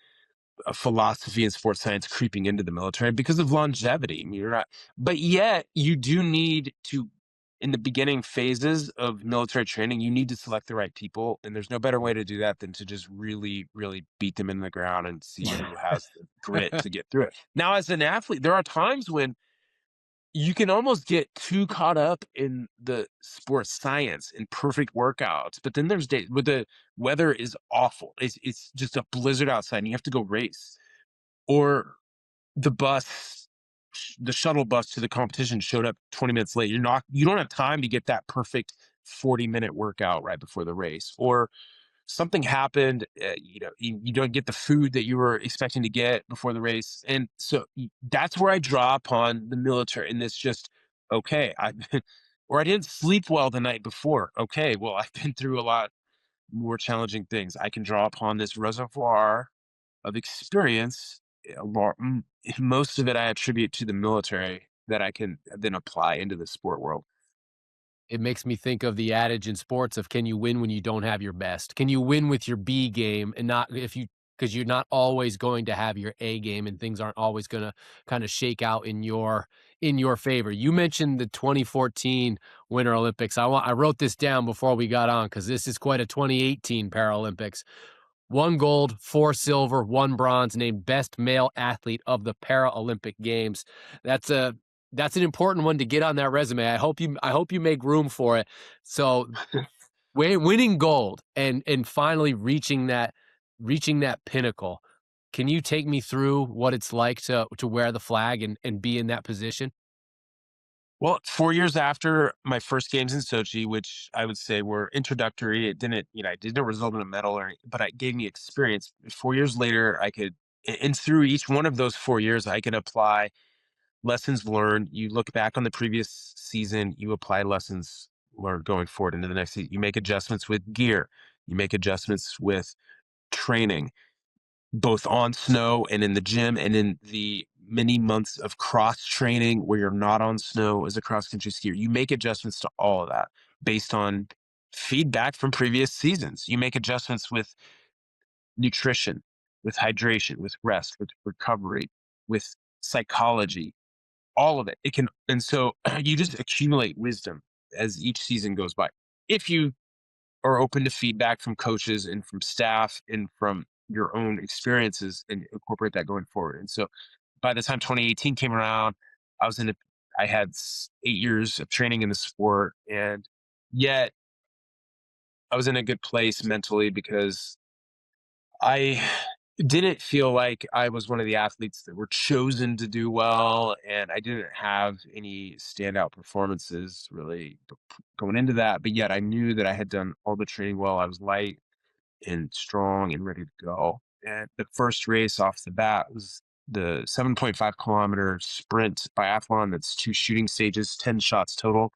philosophy and sports science creeping into the military because of longevity. I mean, you're not, but yet you do need to, in the beginning phases of military training, you need to select the right people. And there's no better way to do that than to just really, really beat them in the ground and see who has the grit to get through it. Now, as an athlete, there are times when you can almost get too caught up in the sports science and perfect workouts, but then there's days where the weather is awful. It's just a blizzard outside and you have to go race. Or the the shuttle bus to the competition showed up 20 minutes late. You don't have time to get that perfect 40-minute workout right before the race. Or something happened, you don't get the food that you were expecting to get before the race. And so that's where I draw upon the military. And it's just, okay, or I didn't sleep well the night before. Okay, well, I've been through a lot more challenging things. I can draw upon this reservoir of experience. Most of it I attribute to the military that I can then apply into the sport world. It makes me think of the adage in sports of, can you win when you don't have your best? Can you win with your B game and not if you because you're not always going to have your A game and things aren't always gonna kinda shake out in your favor. You mentioned the 2014 Winter Olympics. I wrote this down before we got on because this is quite a 2018 Paralympics. 1 gold, 4 silver, 1 bronze, named best male athlete of the Paralympic Games. That's a that's an important one to get on that resume. I hope you make room for it. So, winning gold and finally reaching that pinnacle. Can you take me through what it's like to wear the flag and be in that position? Well, 4 years after my first games in Sochi, which I would say were introductory, it didn't result in a medal but it gave me experience. 4 years later, and through each one of those 4 years, I could apply lessons learned. You look back on the previous season, you apply lessons learned going forward into the next season. You make adjustments with gear, you make adjustments with training, both on snow and in the gym and in the many months of cross training where you're not on snow as a cross country skier. You make adjustments to all of that based on feedback from previous seasons. You make adjustments with nutrition, with hydration, with rest, with recovery, with psychology, all of it. It can, and so you just accumulate wisdom as each season goes by. If you are open to feedback from coaches and from staff and from your own experiences and incorporate that going forward. And so by the time 2018 came around, I was in a, I had 8 years of training in the sport, and yet I was in a good place mentally because I didn't feel like I was one of the athletes that were chosen to do well, and I didn't have any standout performances really going into that. But yet I knew that I had done all the training well. I was light and strong and ready to go. And the first race off the bat was the 7.5 kilometer sprint biathlon. That's two shooting stages, 10 shots total,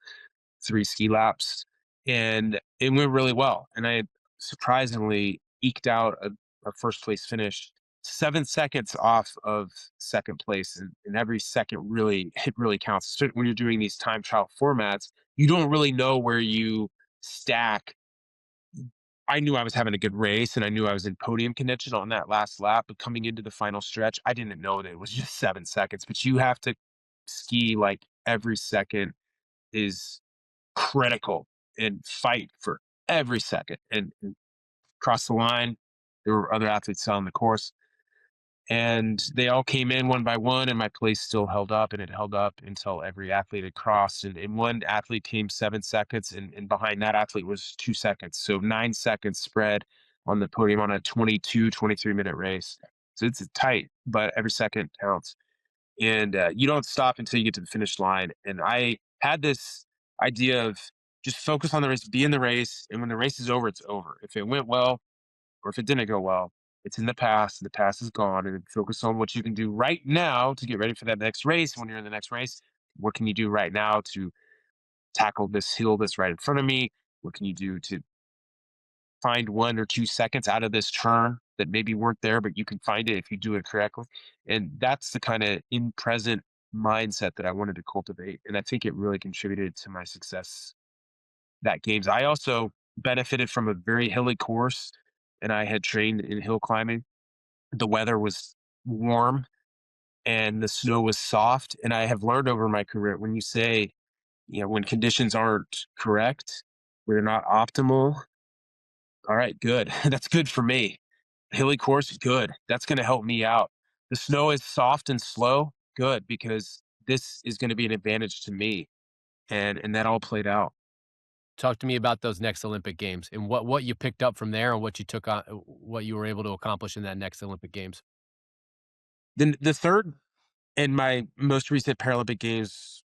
3 ski laps. And it went really well. And I surprisingly eked out a first place finish 7 seconds off of second place. And every second really, it really counts. So when you're doing these time trial formats, you don't really know where you stack. I knew I was having a good race and I knew I was in podium contention on that last lap, but coming into the final stretch, I didn't know that it was just 7 seconds. But you have to ski like every second is critical and fight for every second and cross the line. There were other athletes on the course. and they all came in one by one, and my place still held up, and it held up until every athlete had crossed. And one athlete came 7 seconds, and behind that athlete was 2 seconds. So 9 seconds spread on the podium on a 23-minute race. So it's tight, but every second counts. And you don't stop until you get to the finish line. And I had this idea of just focus on the race, be in the race. And when the race is over, it's over. If it went well, or if it didn't go well, it's in the past. The past is gone, and focus on what you can do right now to get ready for that next race. When you're in the next race, what can you do right now to tackle this hill that's right in front of me? What can you do to find 1 or 2 seconds out of this turn that maybe weren't there, but you can find it if you do it correctly? And that's the kind of in present mindset that I wanted to cultivate. And I think it really contributed to my success that games. I also benefited from a very hilly course, and I had trained in hill climbing. The weather was warm and the snow was soft. And I have learned over my career, when you say, when conditions aren't correct, when they're not optimal, all right, good. That's good for me. Hilly course, good. That's going to help me out. The snow is soft and slow, good, because this is going to be an advantage to me. And that all played out. Talk to me about those next Olympic Games and what you picked up from there and what you took on, what you were able to accomplish in that next Olympic Games. Then the third and my most recent Paralympic Games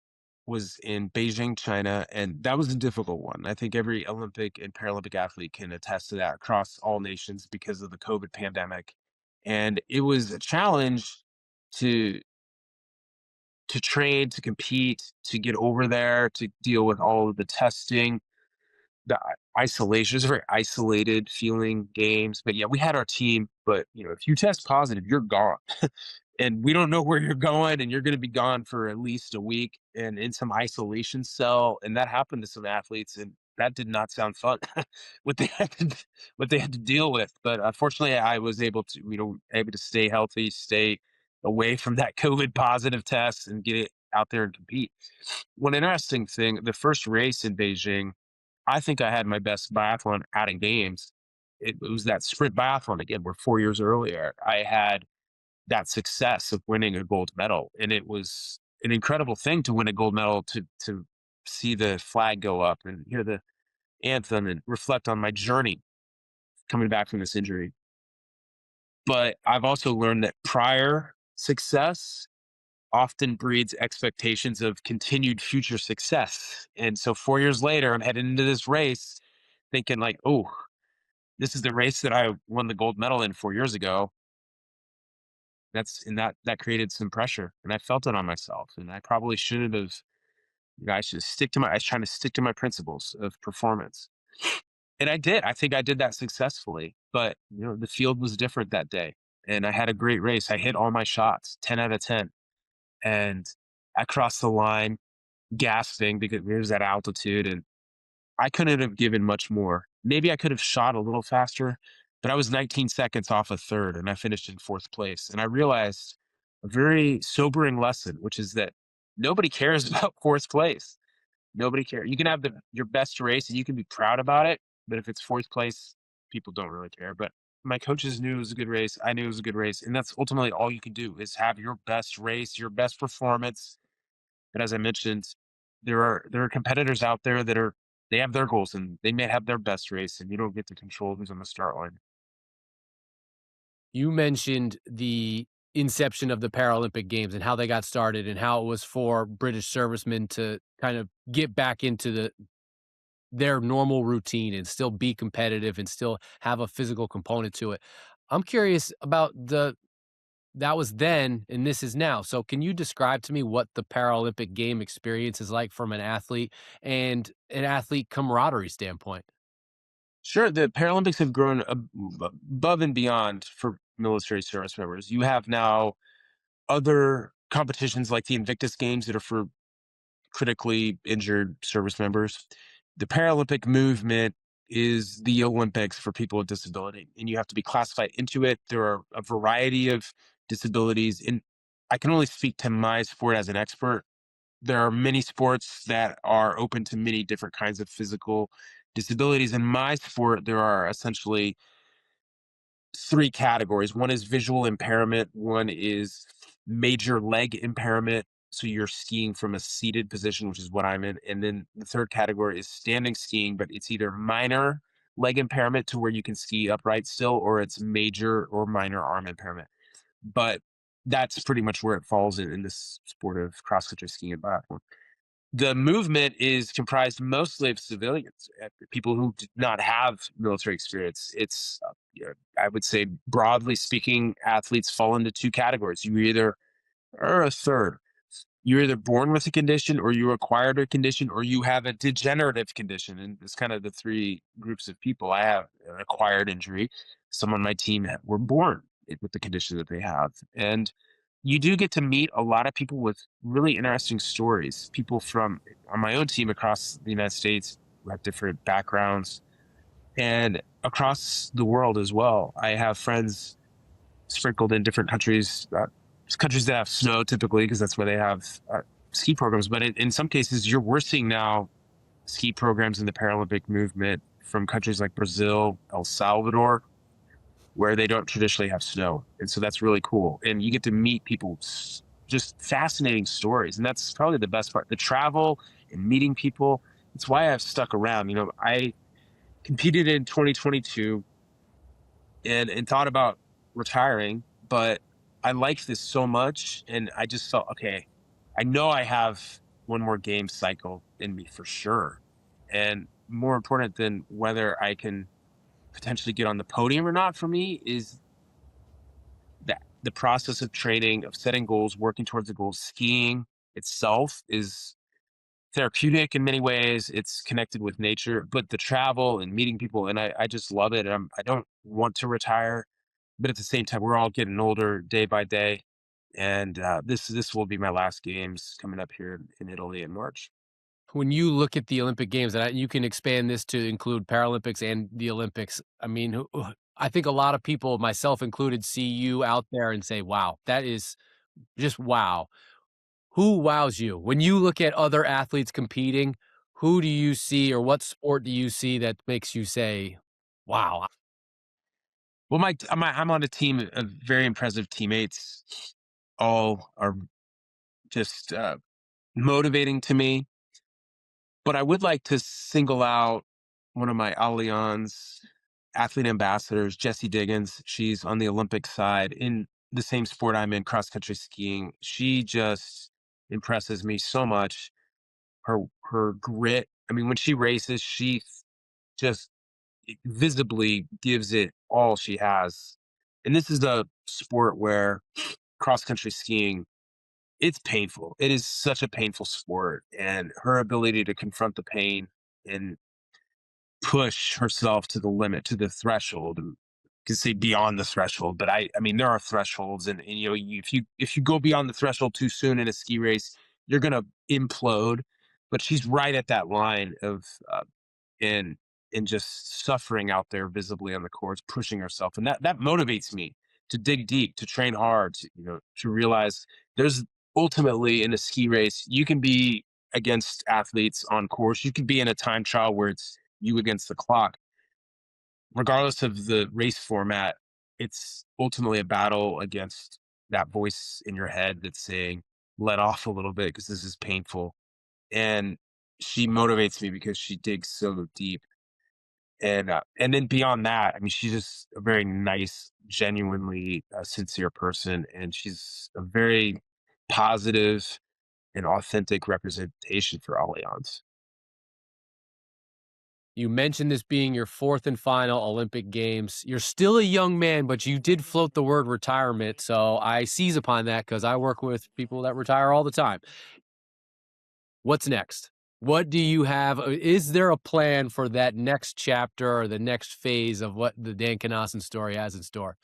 was in Beijing, China, and that was a difficult one. I think every Olympic and Paralympic athlete can attest to that across all nations because of the COVID pandemic. And it was a challenge to train, to compete, to get over there, to deal with all of the testing, the isolation. It's a very isolated feeling games. But yeah, we had our team, but if you test positive, you're gone. And we don't know where you're going, and you're going to be gone for at least a week and in some isolation cell. And that happened to some athletes, and that did not sound fun. what they had to what they had to deal with. But unfortunately, I was able to stay healthy, stay away from that COVID positive test, and get it out there and compete. One interesting thing, the first race in Beijing, I think I had my best biathlon out of games. It was that sprint biathlon again, where 4 years earlier I had that success of winning a gold medal. And it was an incredible thing to win a gold medal, to see the flag go up and hear the anthem and reflect on my journey coming back from this injury. But I've also learned that prior success often breeds expectations of continued future success. And so 4 years later, I'm heading into this race thinking like, oh, this is the race that I won the gold medal in 4 years ago. That created some pressure, and I felt it on myself. And I probably shouldn't have. I should stick to my. I was trying to stick to my principles of performance, and I did. I think I did that successfully. But the field was different that day, and I had a great race. I hit all my shots, 10 out of 10, and I crossed the line, gasping because it was at altitude, and I couldn't have given much more. Maybe I could have shot a little faster, but I was 19 seconds off a third, and I finished in fourth place. And I realized a very sobering lesson, which is that nobody cares about fourth place. Nobody cares. You can have your best race and you can be proud about it, but if it's fourth place, people don't really care. But my coaches knew it was a good race. I knew it was a good race, and that's ultimately all you can do is have your best race, your best performance. But as I mentioned, there are competitors out there that they have their goals and they may have their best race, and you don't get to control who's on the start line. You mentioned the inception of the Paralympic Games and how they got started and how it was for British servicemen to kind of get back into their normal routine and still be competitive and still have a physical component to it. I'm curious about that was then and this is now. So can you describe to me what the Paralympic game experience is like from an athlete and an athlete camaraderie standpoint? Sure, the Paralympics have grown above and beyond for military service members. You have now other competitions like the Invictus Games that are for critically injured service members. The Paralympic movement is the Olympics for people with disability, and you have to be classified into it. There are a variety of disabilities, and I can only speak to my sport as an expert. There are many sports that are open to many different kinds of physical disabilities. In my sport, there are essentially three categories. One is visual impairment, one is major leg impairment. So you're skiing from a seated position, which is what I'm in. And then the third category is standing skiing, but it's either minor leg impairment to where you can ski upright still, or it's major or minor arm impairment. But that's pretty much where it falls in this sport of cross country skiing and biathlon. The movement is comprised mostly of civilians, people who did not have military experience. It's, I would say, broadly speaking, athletes fall into two categories. You either are a third. You're either born with a condition, or you acquired a condition, or you have a degenerative condition. And it's kind of the three groups of people. I have an acquired injury. Some on my team were born with the condition that they have. And you do get to meet a lot of people with really interesting stories. People from on my own team across the United States who have different backgrounds and across the world as well. I have friends sprinkled in different countries, countries that have snow typically, because that's where they have ski programs. But in some cases, we're seeing now ski programs in the Paralympic movement from countries like Brazil, El Salvador, where they don't traditionally have snow. And so that's really cool. And you get to meet people, just fascinating stories. And that's probably the best part, the travel and meeting people. It's why I've stuck around. I competed in 2022 and thought about retiring, but I liked this so much. And I just felt, okay, I know I have one more game cycle in me for sure. And more important than whether I can potentially get on the podium or not for me is that the process of training, of setting goals, working towards the goals. Skiing itself is therapeutic in many ways. It's connected with nature, but the travel and meeting people, and I just love it. I don't want to retire, but at the same time, we're all getting older day by day. And this will be my last games coming up here in Italy in March. When you look at the Olympic Games, and you can expand this to include Paralympics and the Olympics, I mean, I think a lot of people, myself included, see you out there and say, "Wow, that is just wow." Who wows you? When you look at other athletes competing, who do you see or what sport do you see that makes you say, "Wow"? Well, I'm on a team of very impressive teammates. All are just motivating to me. But I would like to single out one of my Allianz athlete ambassadors, Jessie Diggins. She's on the Olympic side in the same sport I'm in, cross country skiing. She just impresses me so much. Her grit. I mean, when she races, she just visibly gives it all she has. And this is a sport where cross country skiing, it's painful. It is such a painful sport, and her ability to confront the pain and push herself to the limit, to the threshold, and can say beyond the threshold. But I mean, there are thresholds, and if you go beyond the threshold too soon in a ski race, you're gonna implode. But she's right at that line of and just suffering out there visibly on the course, pushing herself, and that motivates me to dig deep, to train hard, to realize there's ultimately in a ski race you can be against athletes on course, you could be in a time trial where it's you against the clock, regardless of the race format. It's ultimately a battle against that voice in your head that's saying, let off a little bit because this is painful. And she motivates me because she digs so deep. And then beyond that, I mean, she's just a very nice, genuinely sincere person, and she's a very positive and authentic representation for Allianz. You mentioned this being your 4th and final Olympic Games. You're still a young man, but you did float the word retirement, so I seize upon that because I work with people that retire all the time. What's next? What do you have? Is there a plan for that next chapter or the next phase of what the Dan Cnossen story has in store?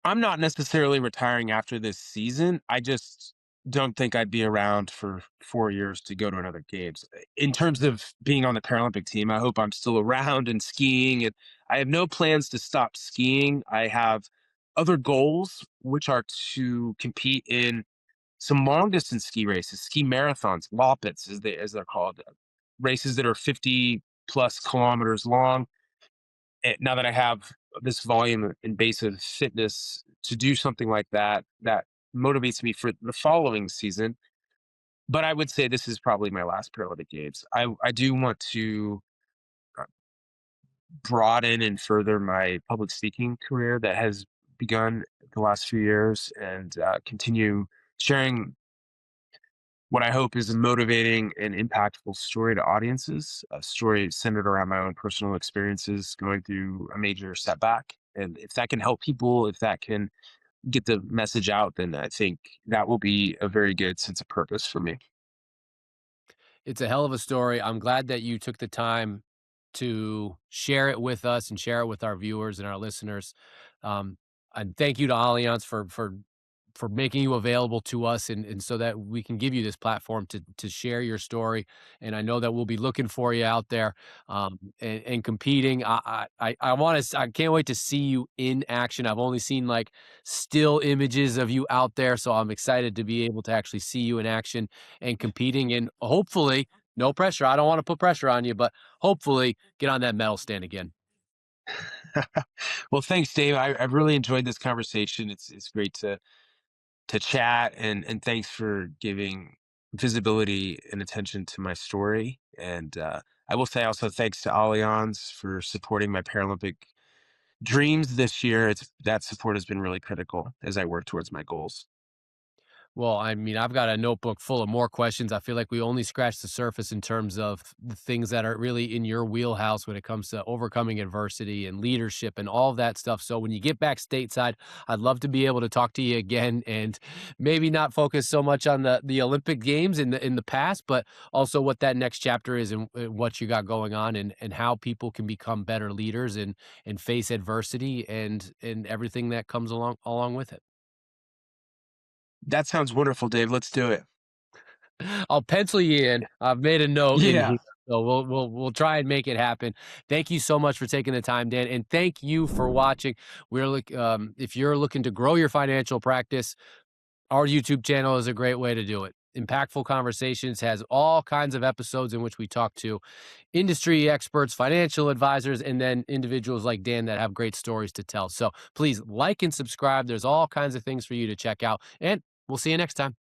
I'm not necessarily retiring after this season. I just don't think I'd be around for 4 years to go to another games. In terms of being on the Paralympic team, I hope I'm still around and skiing. And I have no plans to stop skiing. I have other goals, which are to compete in some long distance ski races, ski marathons, loppets as they're called, races that are 50 plus kilometers long. Now that I have this volume invasive fitness to do something like that that motivates me for the following season. But I would say this is probably my last Paralympic Games. I do want to uh, broaden and further my public speaking career that has begun the last few years, and continue sharing what I hope is a motivating and impactful story to audiences, a story centered around my own personal experiences going through a major setback. And if that can help people, if that can get the message out, then I think that will be a very good sense of purpose for me. It's a hell of a story. I'm glad that you took the time to share it with us and share it with our viewers and our listeners. Um, and thank you to Allianz for making you available to us, and so that we can give you this platform to share your story. And I know that we'll be looking for you out there, and competing. I can't wait to see you in action. I've only seen like still images of you out there, so I'm excited to be able to actually see you in action and competing. And hopefully, no pressure. I don't want to put pressure on you, but hopefully get on that medal stand again. Well, thanks, Dave. I've really enjoyed this conversation. It's great to chat, and thanks for giving visibility and attention to my story. And I will say also thanks to Allianz for supporting my Paralympic dreams this year. It's that support has been really critical as I work towards my goals. Well, I mean, I've got a notebook full of more questions. I feel like we only scratched the surface in terms of the things that are really in your wheelhouse when it comes to overcoming adversity and leadership and all of that stuff. So when you get back stateside, I'd love to be able to talk to you again, and maybe not focus so much on the Olympic games in the past, but also what that next chapter is, and what you got going on, and how people can become better leaders and face adversity and everything that comes along with it. That sounds wonderful, Dave. Let's do it. I'll pencil you in. I've made a note in Yeah. here, so we'll try and make it happen. Thank you so much for taking the time, Dan, and thank you for watching. If you're looking to grow your financial practice, our YouTube channel is a great way to do it. Impactful Conversations has all kinds of episodes in which we talk to industry experts, financial advisors, and then individuals like Dan that have great stories to tell. So please like and subscribe. There's all kinds of things for you to check out, and we'll see you next time.